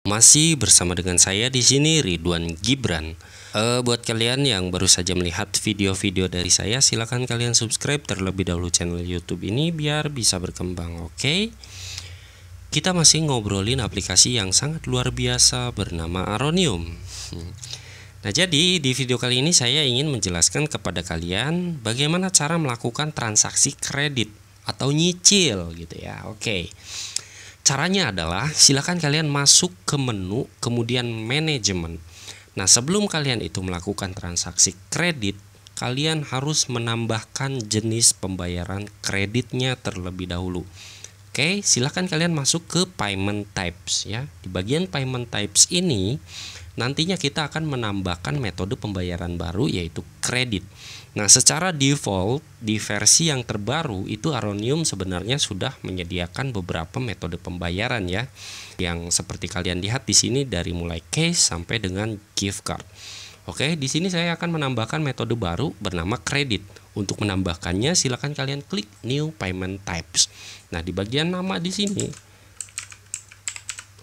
Masih bersama dengan saya di sini Ridwan Gibran. Buat kalian yang baru saja melihat video-video dari saya, silakan kalian subscribe terlebih dahulu channel YouTube ini biar bisa berkembang. Oke? Kita masih ngobrolin aplikasi yang sangat luar biasa bernama Aronium. Nah, jadi di video kali ini saya ingin menjelaskan kepada kalian bagaimana cara melakukan transaksi kredit atau nyicil gitu ya. Oke. Caranya adalah silakan kalian masuk ke menu kemudian manajemen. Nah, sebelum kalian itu melakukan transaksi kredit, kalian harus menambahkan jenis pembayaran kreditnya terlebih dahulu. Oke, silakan kalian masuk ke payment types ya. Di bagian payment types ini nantinya kita akan menambahkan metode pembayaran baru yaitu kredit. Nah, secara default di versi yang terbaru itu Aronium sebenarnya sudah menyediakan beberapa metode pembayaran ya, yang seperti kalian lihat di sini dari mulai cash sampai dengan gift card. Oke, di sini saya akan menambahkan metode baru bernama kredit. Untuk menambahkannya silakan kalian klik new payment types. Nah, di bagian nama di sini,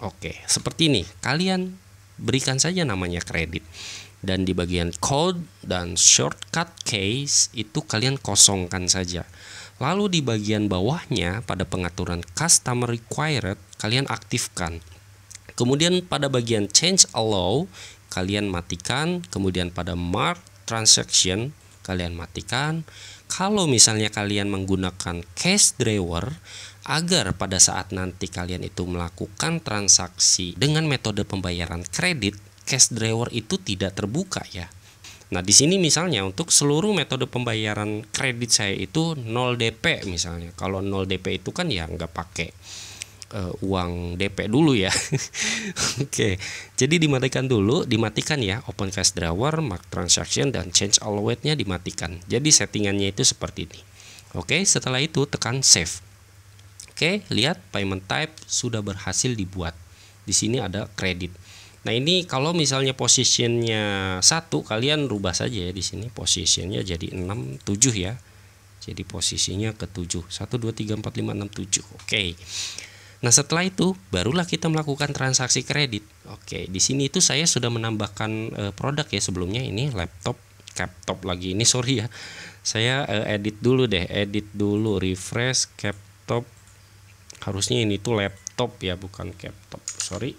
oke, seperti ini. Kalian berikan saja namanya kredit. Dan di bagian code dan shortcut case itu kalian kosongkan saja. Lalu di bagian bawahnya pada pengaturan customer required kalian aktifkan. Kemudian pada bagian change allow kalian matikan. Kemudian pada mark transaction kalian matikan. Kalau misalnya kalian menggunakan cash drawer, agar pada saat nanti kalian itu melakukan transaksi dengan metode pembayaran kredit, cash drawer itu tidak terbuka ya. Nah, di sini misalnya untuk seluruh metode pembayaran kredit saya itu 0 DP misalnya. Kalau 0 DP itu kan ya nggak pakai uang DP dulu ya. Oke, jadi dimatikan dulu, dimatikan ya open cash drawer, mark transaction dan change allowed-nya dimatikan. Jadi settingannya itu seperti ini. Oke, setelah itu tekan save. Oke, lihat payment type sudah berhasil dibuat. Di sini ada kredit. Nah, ini kalau misalnya positionnya 1, kalian rubah saja ya di sini positionnya jadi 6, 7 ya. Jadi posisinya ke 7. 1 2 3 4 5 6 7. Oke. Nah, setelah itu barulah kita melakukan transaksi kredit. Oke, di sini itu saya sudah menambahkan produk ya sebelumnya, ini laptop lagi ini, sorry ya. Saya edit dulu deh, refresh laptop. Harusnya ini tuh laptop ya, bukan laptop. Sorry.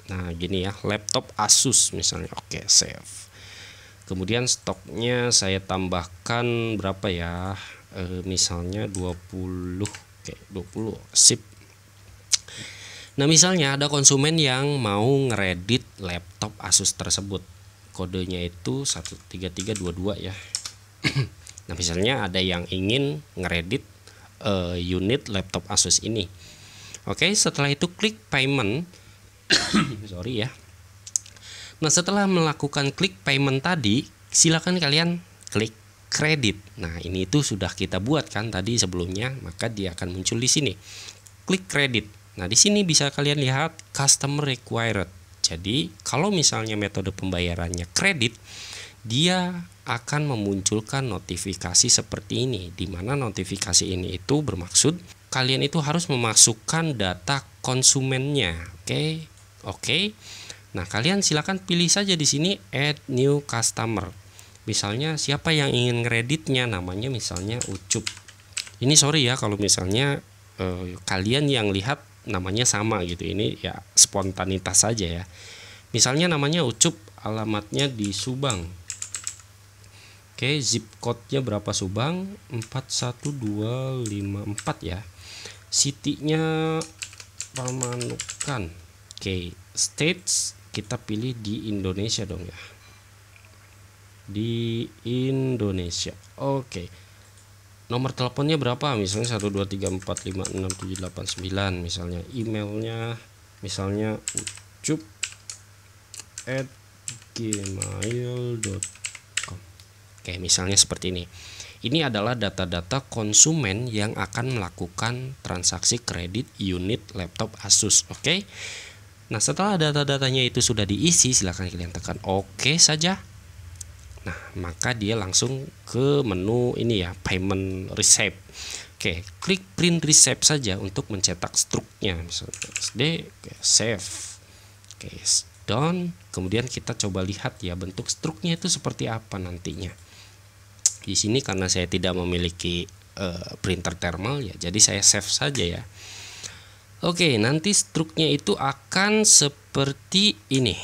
Nah, gini ya, laptop Asus misalnya. Oke, save. Kemudian stoknya saya tambahkan berapa ya? Misalnya 20. Oke, 20. Sip. Nah, misalnya ada konsumen yang mau ngeredit laptop Asus tersebut. Kodenya itu 13322 ya. Nah, misalnya ada yang ingin ngeredit unit laptop Asus ini. Oke, setelah itu klik payment. Sorry ya. Nah, setelah melakukan klik payment tadi, silakan kalian klik kredit. Nah, ini itu sudah kita buat kan tadi sebelumnya, maka dia akan muncul di sini. Klik kredit. Nah, di sini bisa kalian lihat customer required. Jadi, kalau misalnya metode pembayarannya kredit, dia akan memunculkan notifikasi seperti ini, di mana notifikasi ini itu bermaksud kalian itu harus memasukkan data konsumennya. Oke. Nah, kalian silakan pilih saja di sini add new customer. Misalnya siapa yang ingin ngereditnya, namanya misalnya Ucup. Ini sorry ya kalau misalnya kalian yang lihat namanya sama gitu. Ini ya spontanitas saja ya. Misalnya namanya Ucup, alamatnya di Subang. Oke, zip code-nya berapa Subang? 41254 ya. City-nya Pamanukan. Oke, states kita pilih di Indonesia dong ya. Di Indonesia. Oke. Nomor teleponnya berapa? Misalnya 123456789 misalnya. Emailnya misalnya ucup@gmail.com. Oke, misalnya seperti ini. Ini adalah data-data konsumen yang akan melakukan transaksi kredit unit laptop Asus. Oke. Nah, setelah data-datanya itu sudah diisi, silahkan kalian tekan oke saja. Nah, maka dia langsung ke menu ini ya, payment receipt. Oke, klik print receipt saja untuk mencetak struknya, misalnya SD, save. Oke, done. Kemudian kita coba lihat ya bentuk struknya itu seperti apa nantinya. Di sini karena saya tidak memiliki printer thermal ya, jadi saya save saja ya. Oke, nanti struknya itu akan seperti ini.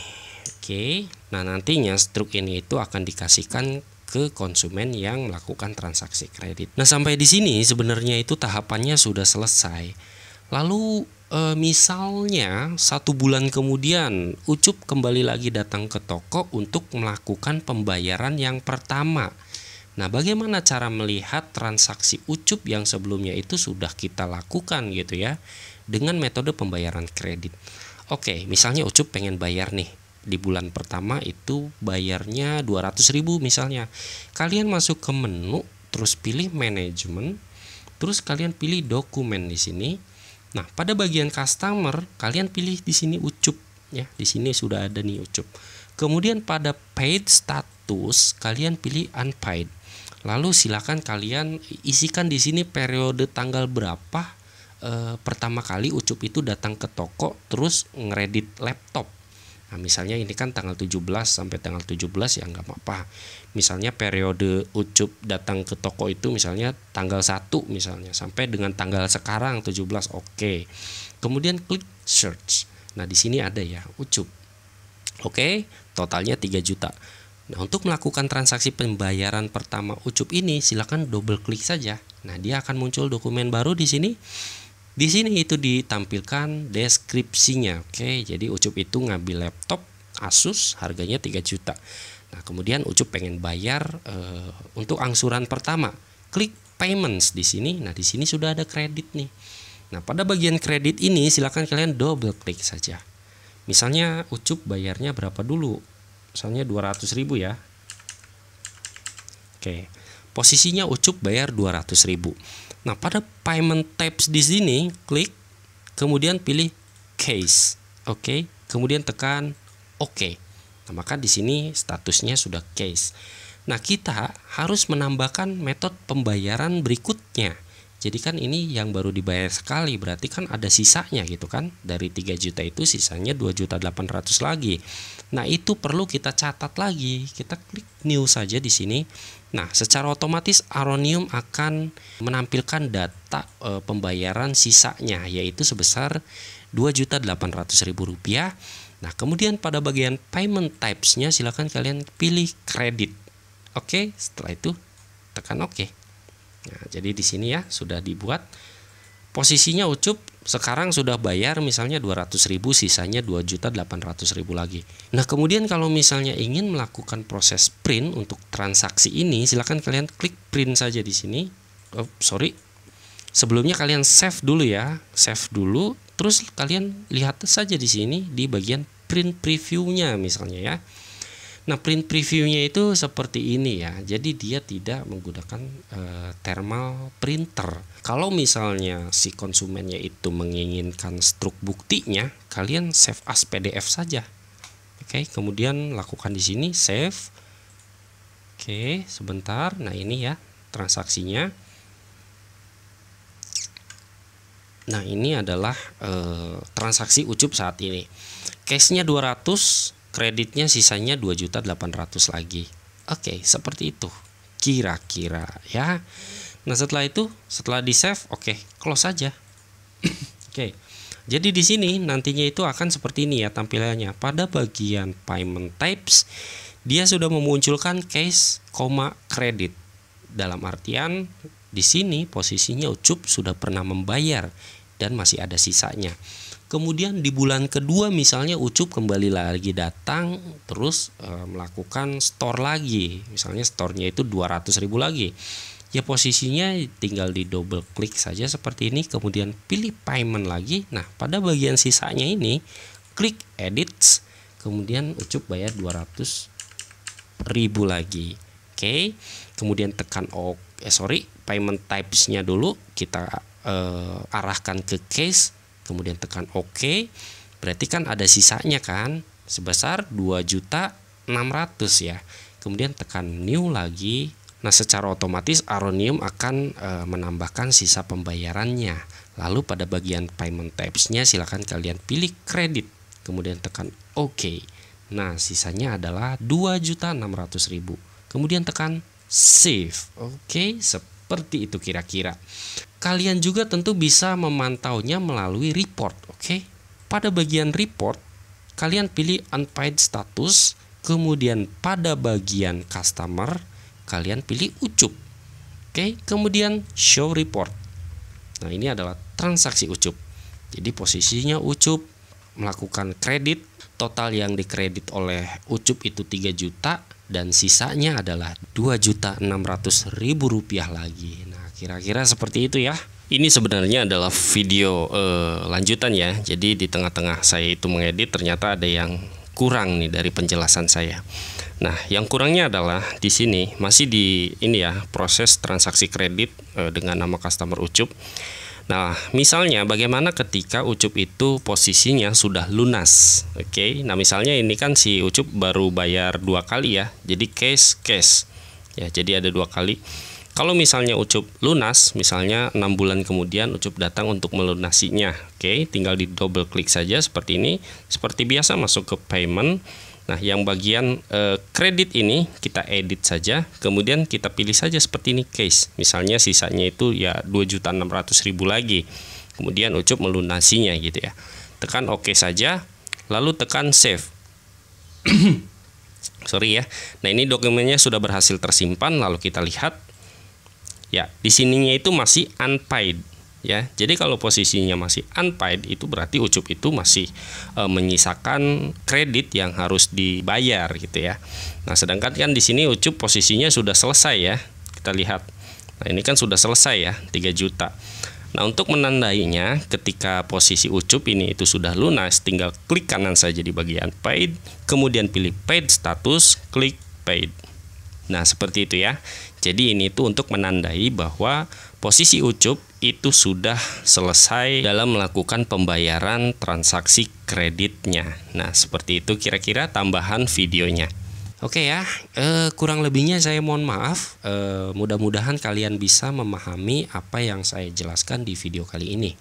Oke, nah nantinya struk ini itu akan dikasihkan ke konsumen yang melakukan transaksi kredit. Nah, sampai di sini sebenarnya itu tahapannya sudah selesai. Lalu misalnya 1 bulan kemudian Ucup kembali lagi datang ke toko untuk melakukan pembayaran yang pertama. Nah, bagaimana cara melihat transaksi Ucup yang sebelumnya itu sudah kita lakukan gitu ya, dengan metode pembayaran kredit. Oke, misalnya Ucup pengen bayar nih. Di bulan pertama itu bayarnya 200.000 misalnya. Kalian masuk ke menu, terus pilih manajemen, terus kalian pilih dokumen di sini. Nah, pada bagian customer kalian pilih di sini Ucup ya. Di sini sudah ada nih Ucup. Kemudian pada paid status kalian pilih unpaid. Lalu silakan kalian isikan di sini periode tanggal berapa pertama kali Ucup itu datang ke toko terus ngeredit laptop. Nah, misalnya ini kan tanggal 17 sampai tanggal 17 ya nggak apa-apa. Misalnya periode Ucup datang ke toko itu misalnya tanggal 1 misalnya sampai dengan tanggal sekarang 17, oke. Kemudian klik search. Nah, di sini ada ya Ucup. Oke, totalnya 3 juta. Nah, untuk melakukan transaksi pembayaran pertama Ucup ini silakan double klik saja. Nah, dia akan muncul dokumen baru di sini. Di sini itu ditampilkan deskripsinya. Oke, jadi Ucup itu ngambil laptop Asus harganya 3 juta. Nah, kemudian Ucup pengen bayar untuk angsuran pertama. Klik payments di sini. Nah, di sini sudah ada kredit nih. Nah, pada bagian kredit ini silakan kalian double klik saja. Misalnya Ucup bayarnya berapa dulu? Misalnya 200.000 ya. Oke. Posisinya Ucup bayar 200.000. Nah, pada payment types di sini klik, kemudian pilih case, oke, kemudian tekan oke. Nah, maka di sini statusnya sudah case. Nah, kita harus menambahkan metode pembayaran berikutnya. Jadi kan ini yang baru dibayar sekali, berarti kan ada sisanya gitu kan. Dari 3 juta itu sisanya 2.800.000 lagi. Nah, itu perlu kita catat lagi. Kita klik new saja di sini. Nah, secara otomatis Aronium akan menampilkan data pembayaran sisanya, yaitu sebesar Rp2.800.000. Nah, kemudian pada bagian payment types-nya silakan kalian pilih kredit. Oke, setelah itu tekan oke. Nah, jadi di sini ya sudah dibuat. Posisinya Ucup sekarang sudah bayar misalnya 200.000, sisanya 2.800.000 lagi. Nah, kemudian kalau misalnya ingin melakukan proses print untuk transaksi ini, silakan kalian klik print saja di sini. Sebelumnya kalian save dulu ya, save dulu. Terus kalian lihat saja di sini di bagian print preview-nya misalnya ya. Nah, print preview-nya itu seperti ini ya. Jadi dia tidak menggunakan thermal printer. Kalau misalnya si konsumennya itu menginginkan struk buktinya, kalian save as PDF saja. Oke, kemudian lakukan di sini save. Oke, sebentar. Nah, ini ya transaksinya. Nah, ini adalah transaksi Ucup saat ini. Case-nya 200, kreditnya sisanya 2.800.000 lagi. Oke, seperti itu kira-kira ya. Nah, setelah itu, setelah di save, oke, close saja. Oke. Jadi di sini nantinya itu akan seperti ini ya tampilannya. Pada bagian payment types, dia sudah memunculkan case, kredit. Dalam artian di sini posisinya Ucup sudah pernah membayar dan masih ada sisanya. Kemudian di bulan kedua misalnya Ucup kembali lagi datang terus melakukan store lagi. Misalnya store-nya itu 200.000 lagi. Ya posisinya tinggal di double klik saja seperti ini, kemudian pilih payment lagi. Nah, pada bagian sisanya ini klik edits, kemudian Ucup bayar 200.000 lagi. Oke. Kemudian tekan payment types-nya dulu kita arahkan ke case. Kemudian tekan OK, berarti kan ada sisanya kan sebesar 2.600.000 ya. Kemudian tekan new lagi, Nah, secara otomatis Aronium akan menambahkan sisa pembayarannya. Lalu pada bagian payment types-nya silakan kalian pilih kredit, kemudian tekan OK. Nah, sisanya adalah 2.600.000. Kemudian tekan save. Oke, seperti itu kira-kira. Kalian juga tentu bisa memantaunya melalui report. Oke. Pada bagian report, kalian pilih unpaid status, kemudian pada bagian customer kalian pilih ucup. Oke, kemudian show report. Nah, ini adalah transaksi ucup. Jadi posisinya ucup melakukan kredit, total yang dikredit oleh ucup itu 3 juta dan sisanya adalah 2.600.000 rupiah lagi. Nah, kira-kira seperti itu ya. Ini sebenarnya adalah video lanjutan ya. Jadi di tengah-tengah saya itu mengedit, ternyata ada yang kurang nih dari penjelasan saya. Nah, yang kurangnya adalah di sini masih di ini ya, proses transaksi kredit dengan nama customer ucup. Nah, misalnya bagaimana ketika ucup itu posisinya sudah lunas. Oke. Nah, misalnya ini kan si ucup baru bayar 2 kali ya. Jadi cash. Ya, jadi ada 2 kali. Kalau misalnya ucup lunas, misalnya 6 bulan kemudian ucup datang untuk melunasinya. Oke, tinggal di double klik saja seperti ini. Seperti biasa masuk ke payment. Nah, yang bagian kredit ini kita edit saja, kemudian kita pilih saja seperti ini case. Misalnya sisanya itu ya 2.600.000 lagi. Kemudian ucup melunasinya gitu ya. Tekan OK saja, lalu tekan save. Sorry ya. Nah, ini dokumennya sudah berhasil tersimpan, lalu kita lihat. Ya, di sininya itu masih unpaid. Ya, jadi kalau posisinya masih unpaid itu berarti ucup itu masih menyisakan kredit yang harus dibayar gitu ya. Nah, sedangkan kan di sini ucup posisinya sudah selesai ya. Kita lihat. Nah, ini kan sudah selesai ya, 3 juta. Nah, untuk menandainya ketika posisi ucup ini itu sudah lunas, tinggal klik kanan saja di bagian paid, kemudian pilih paid status, klik paid. Nah, seperti itu ya. Jadi ini itu untuk menandai bahwa posisi ucup itu sudah selesai dalam melakukan pembayaran transaksi kreditnya. Nah, seperti itu kira-kira tambahan videonya. Oke ya, kurang lebihnya saya mohon maaf. Mudah-mudahan kalian bisa memahami apa yang saya jelaskan di video kali ini.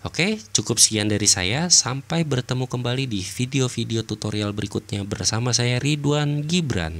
Oke, cukup sekian dari saya. Sampai bertemu kembali di video-video tutorial berikutnya bersama saya Ridwan Gibran.